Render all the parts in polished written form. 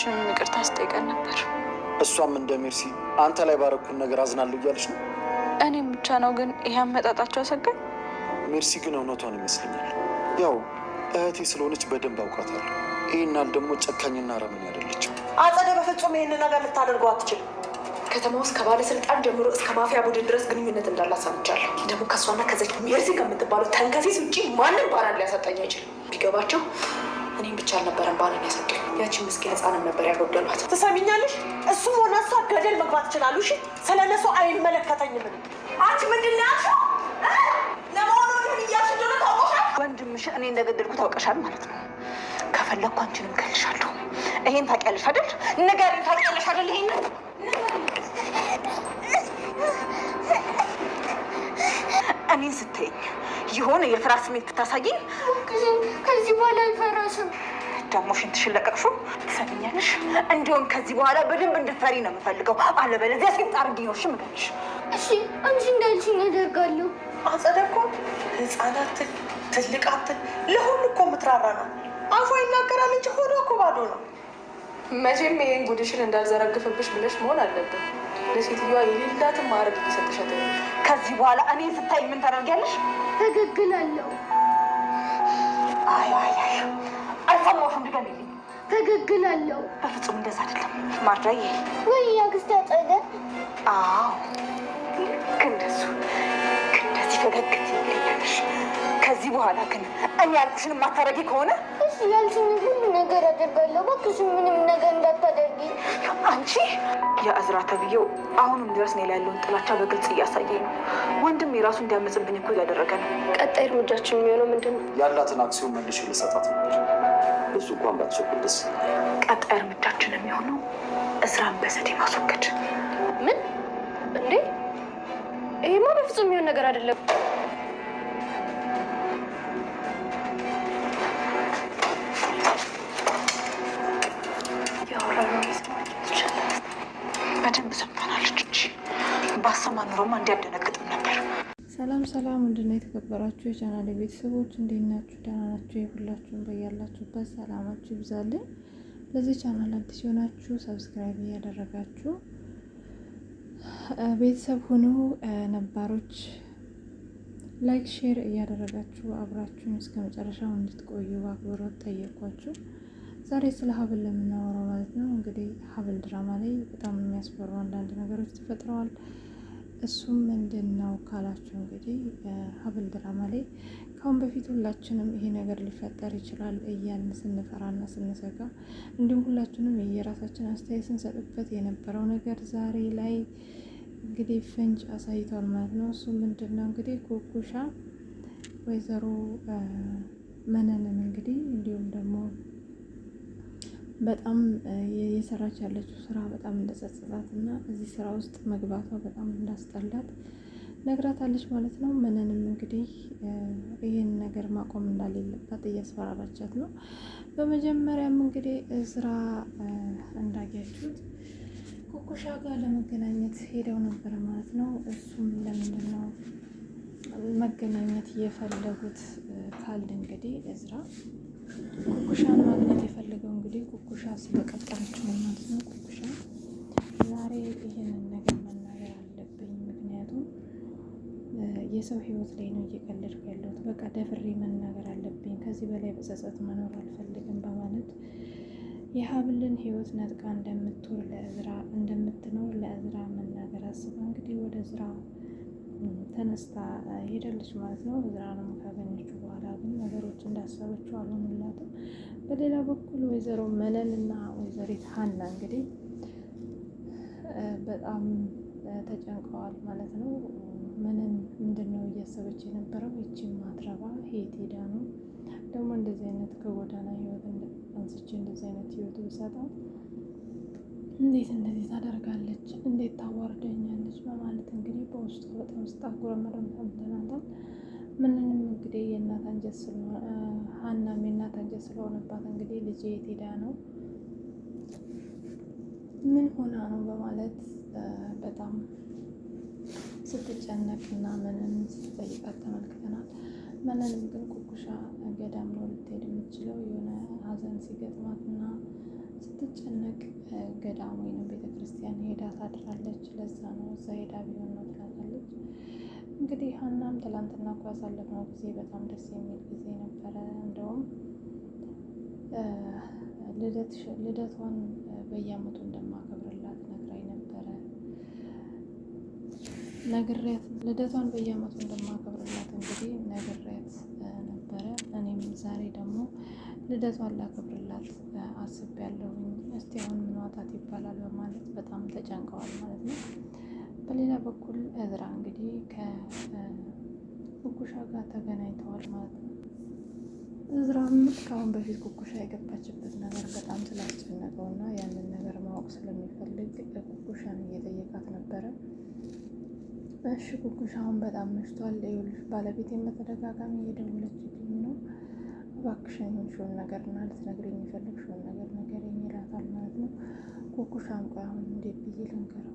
ሁላችንም ይቅርታ አስጠይቀን ነበር። እሷም እንደ ሜርሲ አንተ ላይ ባረኩን ነገር አዝናለሁ እያለች ነው። እኔም ብቻ ነው ግን ይሄ አመጣጣቸው አሰጋኝ። ሜርሲ ግን እውነቷን ይመስለኛል። ያው እህቴ ስለሆነች በደንብ አውቃታለሁ። ይህናል ደግሞ ጨካኝና አረመኔ አይደለችም። አጸደ በፍጹም ይህን ነገር ልታደርገው አትችልም። ከተማ ውስጥ ከባለስልጣን ጀምሮ እስከ ማፊያ ቡድን ድረስ ግንኙነት እንዳላት ሰምቻለሁ። ደግሞ ከእሷና ከዘች ሜርሲ ከምትባለው ተንከሴስ ውጭ ማንም ባናን ሊያሰጠኝ አይችልም። ቢገባቸው እኔም ብቻ አልነበረም ባናን ያሰጡኝ። ያቺን ምስኪን ህፃንም ነበር ያጎደሏት። ትሰሚኛለሽ? እሱም ሆነ እሷ ገደል መግባት ይችላሉ። እሺ፣ ስለ እነሱ አይመለከተኝም። አንቺ ምንድን ነው ያልሽው? ለመሆኑ ምን እያልሽ እንደሆነ ታውቀሻል? ወንድምሽ እኔ እንደገደልኩ ታውቀሻል ማለት ነው። ከፈለግኩ አንቺንም እገልሻለሁ። ይሄን ታውቂያለሽ አይደል? ንገሪኝ፣ ታውቂያለሽ አይደል? ይሄን እኔን ስትይኝ የሆነ የፍርሃት ስሜት ብታሳይኝ ከዚህ በኋላ አልፈራሽም። ደግሞ ሽንትሽን ለቀቅሽው። ትሰሚኛለሽ? እንዲሁም ከዚህ በኋላ በደንብ እንድትፈሪ ነው የምፈልገው። አለበለዚያ ሴት አድርጊ ነው የምገልሽ። እሺ፣ አንቺ እንዳልሽኝ አደርጋለሁ። አጸደ እኮ ህፃናትን ትልቃትን ለሁሉ እኮ የምትራራ ነው። አፏ ይናገራል እንጂ ሆዷ እኮ ባዶ ነው። መቼም ይሄን ጉድሽን እንዳልዘረግፍብሽ ብለሽ መሆን አለብን። ለሴትዮዋ የሌላትን ማዕረግ እየሰጠሻት። ከዚህ በኋላ እኔን ስታይ ምን ታደርጊያለሽ? ፈገግ እላለሁ። አይ አልሰማሁሽም። ድገሚልኝ። ፈገግ እላለሁ። በፍጹም እንደዛ አይደለም ማድረግ። ወይ አክስቴ አጸደ? አዎ ልክ እንደዚህ ፈገግ ትይልኛለሽ። ከዚህ በኋላ ግን እኔ ያልኩሽን የማታደርጊ ከሆነ እሺ፣ ያልሽኝ ሁሉ ነገር አደርጋለሁ። እባክሽ ምንም ነገር እንዳታደርጊ። አንቺ የእዝራ ተብዬው አሁንም ድረስ እኔ ላይ ያለውን ጥላቻ በግልጽ እያሳየኝ ነው። ወንድም የራሱ እንዲያመጽብኝ እኮ እያደረገ ነው። ቀጣይ እርምጃችን የሚሆነው ምንድን ነው? ያላትን አክሲዮን መልሼ ልሰጣት ነበር። እሱ እንኳን ባትቸኩል ደስ ይላል። ቀጣይ እርምጃችን የሚሆነው እዝራን በዘዴ ማስወገድ። ምን እንዴ? ይሄማ በፍጹም የሚሆን ነገር አይደለም። በደንብ ሰምታናለች እንጂ ባሰማ ኑሮማ እንዲያደነግጥም ነበር። ሰላም እንድና የተከበራችሁ የቻናል ቤተሰቦች እንዴት ናችሁ? ደህና ናችሁ? የሁላችሁም በያላችሁበት ሰላማችሁ ይብዛልኝ። ለዚህ ቻናል አዲስ የሆናችሁ ሰብስክራይብ እያደረጋችሁ ቤተሰብ ሁኑ። ነባሮች ላይክ፣ ሼር እያደረጋችሁ አብራችሁን እስከ መጨረሻው እንድትቆዩ በአክብሮት ጠየኳችሁ። ዛሬ ስለ ሀብል ለምናወራው ማለት ነው። እንግዲህ ሀብል ድራማ ላይ በጣም የሚያስፈሩ አንዳንድ ነገሮች ተፈጥረዋል። እሱም ምንድን ነው ካላችሁ እንግዲህ ሀብል ድራማ ላይ ካሁን በፊት ሁላችንም ይሄ ነገር ሊፈጠር ይችላል እያልን ስንፈራና ስንሰጋ እንዲሁም ሁላችንም የየራሳችን አስተያየት ስንሰጥበት የነበረው ነገር ዛሬ ላይ እንግዲህ ፍንጭ አሳይቷል ማለት ነው። እሱ ምንድን ነው እንግዲህ ኩኩሻ ወይዘሮ መነንን እንግዲህ እንዲሁም ደግሞ በጣም የሰራች ያለችው ስራ በጣም እንደጸጸታት እና እዚህ ስራ ውስጥ መግባቷ በጣም እንዳስጠላት ነግራታለች ማለት ነው። መነንም እንግዲህ ይህን ነገር ማቆም እንዳሌለባት እያስፈራራቻት ነው። በመጀመሪያም እንግዲህ እዝራ እንዳያችሁት ኩኩሻ ጋር ለመገናኘት ሄደው ነበር ማለት ነው። እሱም ለምንድን ነው መገናኘት የፈለጉት ካል እንግዲህ እዝራ ኩኩሻን ማግኘት የፈለገው እንግዲህ ኩኩሻ ስለቀጠረችው ማለት ነው። ኩኩሻ ዛሬ ይህንን ነገር መናገር አለብኝ፣ ምክንያቱም የሰው ሕይወት ላይ ነው እየቀለድኩ ያለሁት። በቃ ደፍሬ መናገር አለብኝ፣ ከዚህ በላይ በጸጸት መኖር አልፈልግም በማለት የሀብልን ሕይወት ነጥቃ እንደምትኖር ለእዝራ መናገር አስባ እንግዲህ ወደ እዝራ ተነስታ ሄዳለች ማለት ነው። እዝራንም ካገኘችው በኋላ ግን ነገሮች እንዳሰበችው አልሆኑላትም። በሌላ በኩል ወይዘሮ መነን እና ወይዘሪት ሀና እንግዲህ በጣም ተጨንቀዋል ማለት ነው። መነን ምንድን ነው እያሰበች የነበረው? ይቺን ማትረባ ሄት ሄዳ ነው ደግሞ እንደዚህ አይነት ከጎዳና ህይወት አንስቼ እንደዚህ አይነት ህይወት ብሰጣት እንዴት እንደዚህ ታደርጋለች? እንዴት ታዋርደኛለች? በማለት እንግዲህ በውስጡ በጣም ስታጉረመረም ሰምተናታል። ምንንም እንግዲህ የእናት አንጀት ስለሆነ ሀናም የእናት አንጀት ስለሆነባት እንግዲህ ልጄ የት ሄዳ ነው? ምን ሆና ነው? በማለት በጣም ስትጨነቅና ምንን ስትጠይቃት ተመልክተናል። ምንንም ግን ኩኩሻ ገዳም ነው ልትሄድ የምትችለው የሆነ ሀዘን ሲገጥማትና ስትጨነቅ ገዳም ወይም ቤተክርስቲያን ሄዳ ታድራለች። ለዛ ነው እዛ ሄዳ ቢሆን ነው ትላታለች። እንግዲህ ሀናም ትላንትና እኮ ያሳለፍነው ጊዜ በጣም ደስ የሚል ጊዜ ነበረ። እንደውም ልደቷን በየአመቱ እንደማከብርላት ነግራኝ ነበረ ልደቷን በየአመቱ እንደማከብርላት እንግዲህ ነግሬያት ነበረ። እኔም ዛሬ ደግሞ ልደቷን ላከብርላት አስቤያለሁኝ። እስቲ አሁን ምን ዋጣት ይባላል በማለት በጣም ተጨንቀዋል ማለት ነው። በሌላ በኩል እዝራ እንግዲህ ከኩኩሻ ጋር ተገናኝተዋል ማለት ነው። እዝራም ከአሁን በፊት ኩኩሻ የገባችበት ነገር በጣም ስላስጨነቀው እና ያንን ነገር ማወቅ ስለሚፈልግ ኩኩሻን እየጠየቃት ነበረ። እሺ ኩኩሻ አሁን በጣም መሽቷል፣ ይኸውልሽ ባለቤቴን በተደጋጋሚ እየደወለችልኝ ነው፣ እባክሽን የሆንሽውን ነገር እና ልትነግሪኝ የፈለግሽውን ነገር ንገሪኝ ይላታል ማለት ነው። ኩኩሻን ቆይ አሁን እንዴት ብዬ ልንገረው?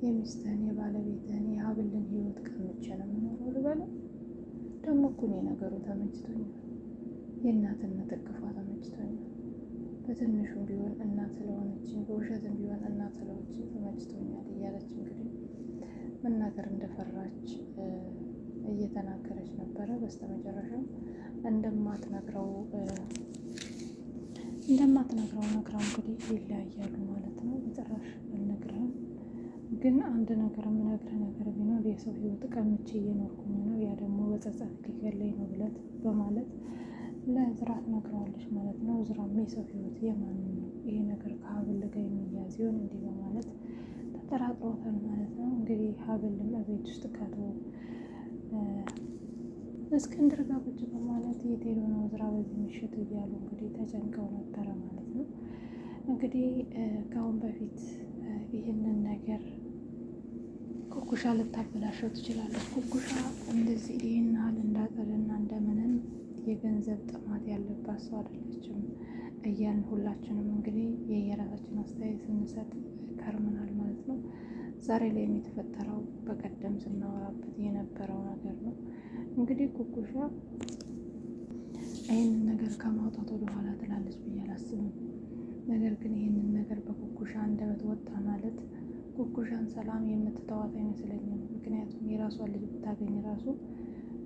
የሚስትህን የባለቤትህን የሀብልን ህይወት ቀምቼ ነው የምኖረው ልበለው? ደግሞ እኮ እኔ ነገሩ ተመችቶኛል፣ የእናትነት እቅፏ ተመችቶኛል። በትንሹም ቢሆን እናት ስለሆነችኝ በውሸትም ቢሆን እናት ስለሆነችኝ ተመችቶኛል እያለች እንግዲህ መናገር እንደፈራች እየተናገረች ነበረ። በስተመጨረሻም እንደማትነግረው ነግራው እንግዲህ ይለያያሉ ማለት ነው። በጭራሽ አልነግርህም፣ ግን አንድ ነገር የምነግርህ ነገር ቢኖር የሰው ህይወት ቀምቼ እየኖርኩኝ ነው፣ ያ ደግሞ በጸጸት ሊገለኝ ነው ብለት በማለት ለእዝራ ትነግረዋለች ማለት ነው። እዝራም የሰው ህይወት የማንም ነው ይሄ ነገር ከሀብል ጋር የሚያዝ ይሆን እንዲህ በማለት ተጠራጥሮታል ማለት ነው። እንግዲህ ሀብልም ቤት ውስጥ ከቶ እስክንድር ጋር ቁጭ በማለት የት ሄዶ ነው እዝራ በዚህ ምሽት እያሉ እንግዲህ ተጨንቀው ነበረ ማለት ነው። እንግዲህ ከአሁን በፊት ይህንን ነገር ኩኩሻ ልታበላሸው ትችላለች። ኩኩሻ እንደዚህ ይህን ያህል እንዳጠልና እንደምንም የገንዘብ ጥማት ያለባት ሰው አይደለችም እያልን ሁላችንም እንግዲህ የየራሳችን አስተያየት ስንሰጥ ከርመናል ማለት ነው። ዛሬ ላይ የተፈጠረው በቀደም ስናወራበት የነበረው ነገር ነው። እንግዲህ ኩኩሻ ይህንን ነገር ከማውጣት ወደ ኋላ ትላለች ብዬ አላስብም። ነገር ግን ይህንን ነገር በኩኩሻ አንደበት ወጣ ማለት ኩኩሻን ሰላም የምትተዋት አይመስለኝም። ምክንያቱም የራሷን ልጅ ብታገኝ ራሱ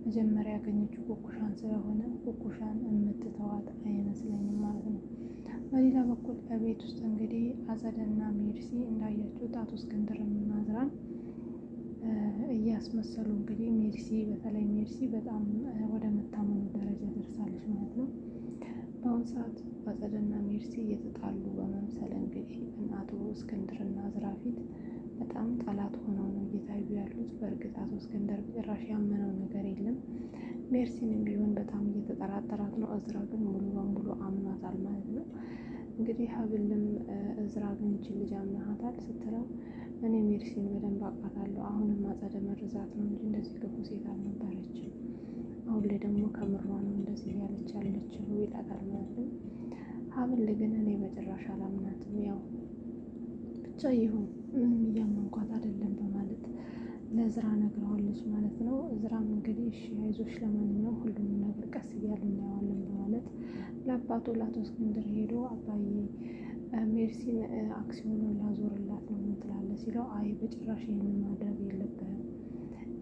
መጀመሪያ ያገኘችው ኩኩሻን ስለሆነ ኩኩሻን የምትተዋት አይመስለኝም ማለት ነው። በሌላ በኩል በቤት ውስጥ እንግዲህ አጸደና ሜርሲ እንዳያችሁት አቶ እስክንድርና እዝራን እያስመሰሉ እንግዲህ በተለይ ሜርሲ በጣም ወደ መታመኑ ደረጃ ደርሳለች ማለት ነው። በአሁኑ ሰዓት አጸደና ሜርሲ እየተጣሉ በመምሰል እንግዲህ አቶ እስክንድርና እዝራ ፊት በጣም ጠላት ሆነው ነው እየታዩ ያሉት። በእርግጥ አቶ እስክንድር ጭራሽ ያመነው ነገር የለም። ሜርሲንም ቢሆን በጣም እየተጠራጠራት ነው። እዝራ ግን ሙሉ በሙሉ አምኗታል ማለት ነው። እንግዲህ ሀብልም እዝራ ግን ይህችን ልጅ አምናሃታል ስትለው እኔ ሜርሲን በደንብ አውቃታለሁ፣ አሁንም አጸደ መርዛት ነው እንጂ እንደዚህ ክፉ ሴት አልነበረችም፣ አሁን ላይ ደግሞ ከምሯ ነው እንደዚህ ያለች ያለችው ይላታል ማለት ነው። ሀብል ግን እኔ በጭራሽ አላምናትም፣ ያው ብቻ ይሁን ምንም እያመንኳት አይደለም በማለት ለእዝራ ነግረዋለች ማለት ነው። እዝራም እንግዲህ እሺ አይዞሽ፣ ለማንኛውም ሁሉንም ነገር ቀስ እያሉ እናየዋለን በማለት ለአባቱ ለአቶ እስክንድር ሄዶ አባዬ ሜርሲን አክሲዮኑን ላዞርላት ነው ምን ትላለህ ሲለው አይ በጭራሽ ይህንን ማድረግ የለብህም፣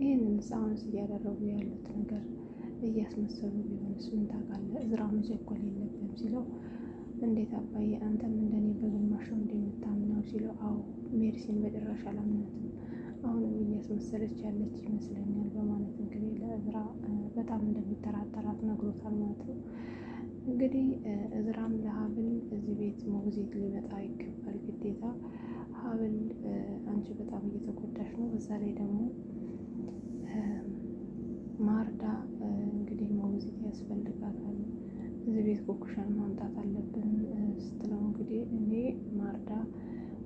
ይህንን አሁንስ እያደረጉ ያሉት ነገር እያስመሰሉ ቢሆንስ ምን ታውቃለህ፣ እዝራ መቸኮል የለብህም ሲለው እንዴት አባዬ አንተም እንደኔ በግማሽ ነው እንደምታምነው ሲለው አዎ ሜርሲን በጭራሽ አላምናትም፣ አሁንም እያስመሰለች ያለች ይመስለኛል በማለት እንግዲህ ለእዝራ በጣም እንደሚጠራጠራት ነግሮታል ማለት ነው። እንግዲህ እዝራም ለሀብል እዚህ ቤት ሞግዚት ሊመጣ ይገባል ግዴታ፣ ሀብል አንቺ በጣም እየተጎዳሽ ነው፣ በዛ ላይ ደግሞ ማርዳ እንግዲህ ሞግዚት ያስፈልጋታል፣ እዚህ ቤት ኩኩሻን ማምጣት አለብን ስትለው እንግዲህ እኔ ማርዳ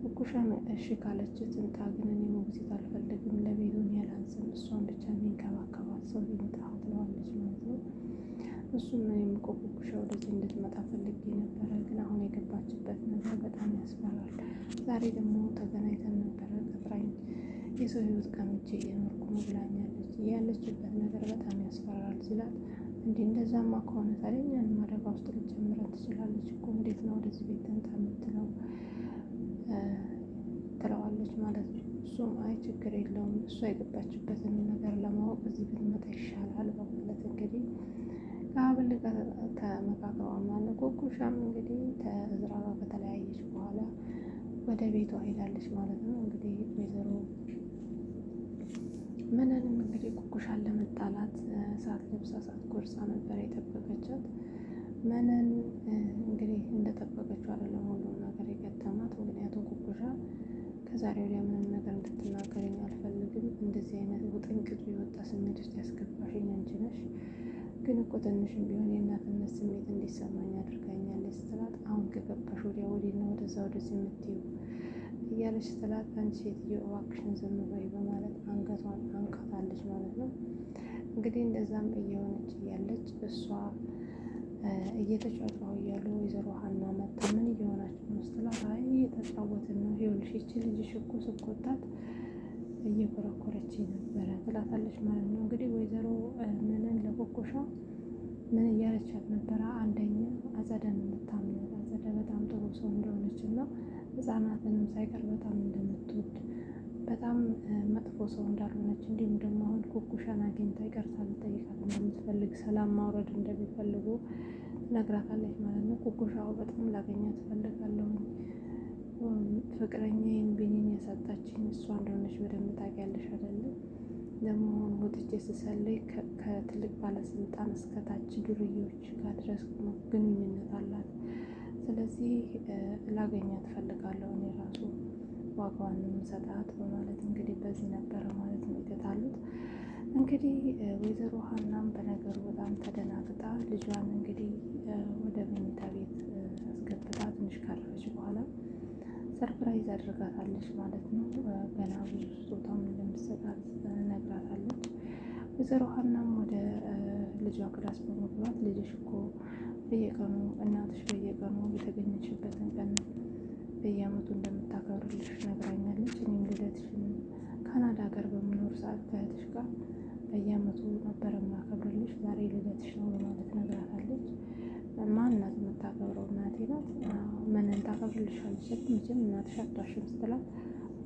ኩኩሻን እሺ ካለች ትምጣ፣ ግን እኔ ሞግዚት አልፈልግም፣ ለቤቱን ያላንስም፣ እሷን ብቻ የሚንከባከባት ሰው ይምጣ ትለዋለች ማለት ነው። እሱም እኔም እኮ ኩኩሻ ወደዚህ እንድትመጣ ፈልጌ ነበረ፣ ግን አሁን የገባችበት ነገር በጣም ያስፈራል። ዛሬ ደግሞ ተገናኝተን ነበረ፣ ቀጥራኝ የሰው ህይወት ቀምቼ እየኖርኩ ነው ብላኛለች፣ ያለችበት ነገር በጣም ያስፈራል ሲላት እንዲህ እንደዛማ ከሆነ ታዲያ እኛንም አደጋ ውስጥ ልትጨምረን ትችላለች እኮ እንዴት ነው ወደዚህ ቤት ትምጣ የምትለው ትለዋለች ማለት ነው። እሱም አይ ችግር የለውም እሷ የገባችበትን ነገር ለማወቅ እዚህ ብትመጣ ይሻላል በማለት እንግዲህ ከሀብል ጋር ተመካክረዋል ማለት ነው። ኩኩሻም እንግዲህ ከእዝራ ጋር ከተለያየች በኋላ ወደ ቤቷ ሄዳለች ማለት ነው። እንግዲህ ወይዘሮ መነንም እንግዲህ ኩኩሻን ለመጣላት ሰዓት ለብሳ ሰዓት ጎርሳ ነበር የጠበቀቻት። መነን እንግዲህ እንደጠበቀችው አይደለም ሁሉም ነገር የገጠማት። ምክንያቱም ኩኩሻ ከዛሬ ወዲያ ምንም ነገር እንድትናገረኝ አልፈልግም፣ እንደዚህ አይነት ውጥንቅጡ የወጣ ስሜት ውስጥ ያስገባሽኝ አንቺ ነሽ፣ ግን እኮ ትንሽም ቢሆን የእናትነት ስሜት እንዲሰማኝ አድርጋኛለች ስትላት፣ አሁን ከገባሽ ወዲያ ወዲና ወደዛ ወደዚህ የምትይው እያለች ስትላት፣ አንቺ ሴትዮ እባክሽን ዝም በይ በማለት አንገቷን አንቃታለች ማለት ነው። እንግዲህ እንደዛም እየሆነች እያለች እሷ እየተጫጫሁ እያሉ ወይዘሮ ሀና መታ ምን እየሆናችሁ ነው ስትላት፣ አይ እየተጫወትን ነው፣ ይኸውልሽ ይቺ ልጅሽ እኮ ስቆጣት እየኮረኮረች ነበረ ትላታለች ማለት ነው። እንግዲህ ወይዘሮ ምንን ለኩኩሻ ምን እያለቻት ነበረ? አንደኛ አጸደን የምታምናት አጸደ በጣም ጥሩ ሰው እንደሆነች እና ህፃናትንም ሳይቀር በጣም እንደምትወድ በጣም መጥፎ ሰው እንዳልሆነች እንዲሁም ደግሞ አሁን ኩኩሻን አግኝታ ይቅርታ ልጠይቃት እንደምትፈልግ ሰላም ማውረድ እንደሚፈልጉ ነግራታለች ማለት ነው። ኩኩሻው በጣም ላገኛት ትፈልጋለሁ፣ ፍቅረኛዬን ቢኒን ያሳጣችኝ እሷ እንደሆነች በደንብ ታውቂያለሽ አይደለም? ደግሞ ወጥቼ ስሰልይ ከትልቅ ባለስልጣን እስከታች ዱርዬዎች ጋር ድረስ ግንኙነት አላት። ስለዚህ ላገኛት ትፈልጋለሁ እኔ ራሱ ዋጋዋንም ሰጣት በማለት እንግዲህ በዚህ ነበረ ማለት ነው የተጣሉት። እንግዲህ ወይዘሮ ሀናም በነገሩ በጣም ተደናግጣ ልጇን እንግዲህ ወደ መኝታ ቤት አስገብታ ትንሽ ካረፈች በኋላ ሰርፕራይዝ አድርጋታለች ማለት ነው። ገና ብዙ ስጦታም እንደምትሰጣት ነግራታለች። ወይዘሮ ሀናም ወደ ልጇ ክላስ በመግባት ልጅሽ እኮ በየቀኑ እናትሽ በየቀኑ የተገኘችበትን ቀን በየዓመቱ እንደምታከብርልሽ ነግራኛለች። እኔም ልደትሽን ካናዳ ሀገር በምኖር ሰዓት ከእህትሽ ጋር በየዓመቱ ነበር የማከብርልሽ፣ ዛሬ ልደትሽ ነው በማለት ነግራታለች። ማን ናት የምታከብረው? እናቴ ናት። ምንን ታከብርልሻለች? መቼም እናትሽ አትዋሽም ስትላት፣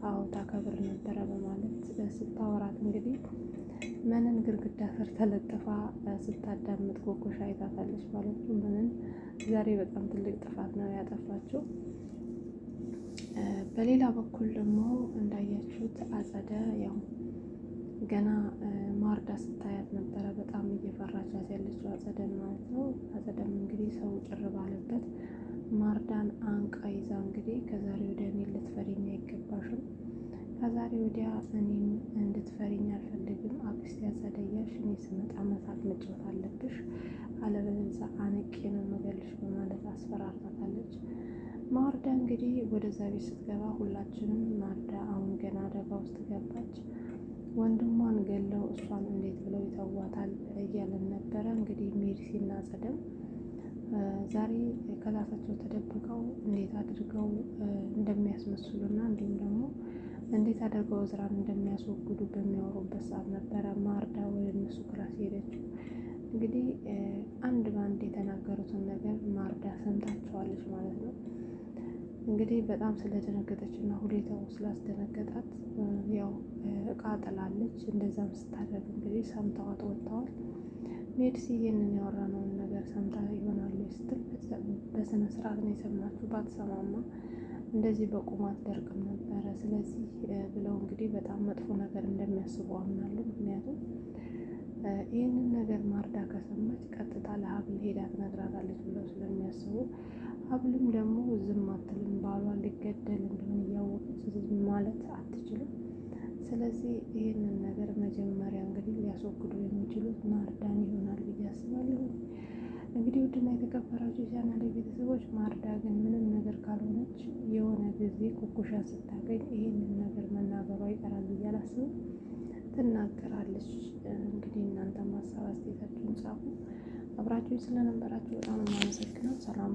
አዎ ታከብር ነበረ በማለት ስታወራት እንግዲህ ምንን ግድግዳ ስር ተለጥፋ ስታዳምጥ ኩኩሻ አይታታለች ማለት ነው። ምንን ዛሬ በጣም ትልቅ ጥፋት ነው ያጠፋችው። በሌላ በኩል ደግሞ እንዳያችሁት አጸደ ያው ገና ማርዳ ስታያት ነበረ በጣም እየፈራቻት ያለችው አጸደን ማለት ነው። አጸደም እንግዲህ ሰው ጭር ባለበት ማርዳን አንቃ ይዛ እንግዲህ ከዛሬ ወዲያ እኔን ልትፈሪኝ አይገባሽም፣ ከዛሬ ወዲያ እኔን እንድትፈሪኝ አልፈልግም፣ አክስቴ አጸደያሽ እኔ ስመጣ መሳቅ መጫወት አለብሽ፣ አለበለዚያ አንቄ ነው የምገልሽ በማለት አስፈራርታታለች። ማርዳ እንግዲህ ወደዛ ቤት ስትገባ ሁላችንም ማርዳ አሁን ገና አደጋ ውስጥ ገባች፣ ወንድሟን ገለው እሷን እንዴት ብለው ይተዋታል እያለን ነበረ። እንግዲህ ሜርሲና አጸደም ዛሬ ከላሳቸው ተደብቀው እንዴት አድርገው እንደሚያስመስሉና እንዲሁም ደግሞ እንዴት አድርገው እዝራን እንደሚያስወግዱ በሚያወሩበት ሰዓት ነበረ ማርዳ ወደ እነሱ ክላስ ሄደችው። እንግዲህ አንድ በአንድ የተናገሩትን ነገር ማርዳ ሰምታቸዋለች ማለት ነው። እንግዲህ በጣም ስለደነገጠች እና ሁኔታው ስላስደነገጣት ያው እቃ ጥላለች። እንደዛም ስታደርግ እንግዲህ ሰምተዋት ወጥተዋል። ሜድሲ ይህንን ያወራነውን ነገር ሰምታ ይሆናሉ ስትል በስነ ስርዓት ነው የሰማችሁ፣ ባትሰማማ እንደዚህ በቁማት ደርቅም ነበረ። ስለዚህ ብለው እንግዲህ በጣም መጥፎ ነገር እንደሚያስቡ አምናለሁ። ምክንያቱም ይህንን ነገር ማርዳ ከሰማች ቀጥታ ለሀብል ሄዳ ትነግራታለች ብለው ስለሚያስቡ፣ ሀብልም ደግሞ ዝም አትልም። ባሏ ሊገደል እንደሆነ እያወቀች ዝም ማለት አትችልም። ስለዚህ ይህንን ነገር መጀመሪያ እንግዲህ ሊያስወግዱ የሚችሉት ማርዳን ይሆናል ብዬ አስባለሁ። እንግዲህ ውድና የተከበራችሁ ቻናሌ ቤተሰቦች ማርዳ ግን ምንም ነገር ካልሆነች የሆነ ጊዜ ኩኩሻን ስታገኝ ይህንን ነገር መናገሯ ይቀራል ብዬ አላስብም። ትናገራለች። እንግዲህ እናንተ ሀሳብ አስተያየታችሁን ጻፉ። አብራችሁ ስለነበራችሁ በጣም የማመሰግነው። ሰላም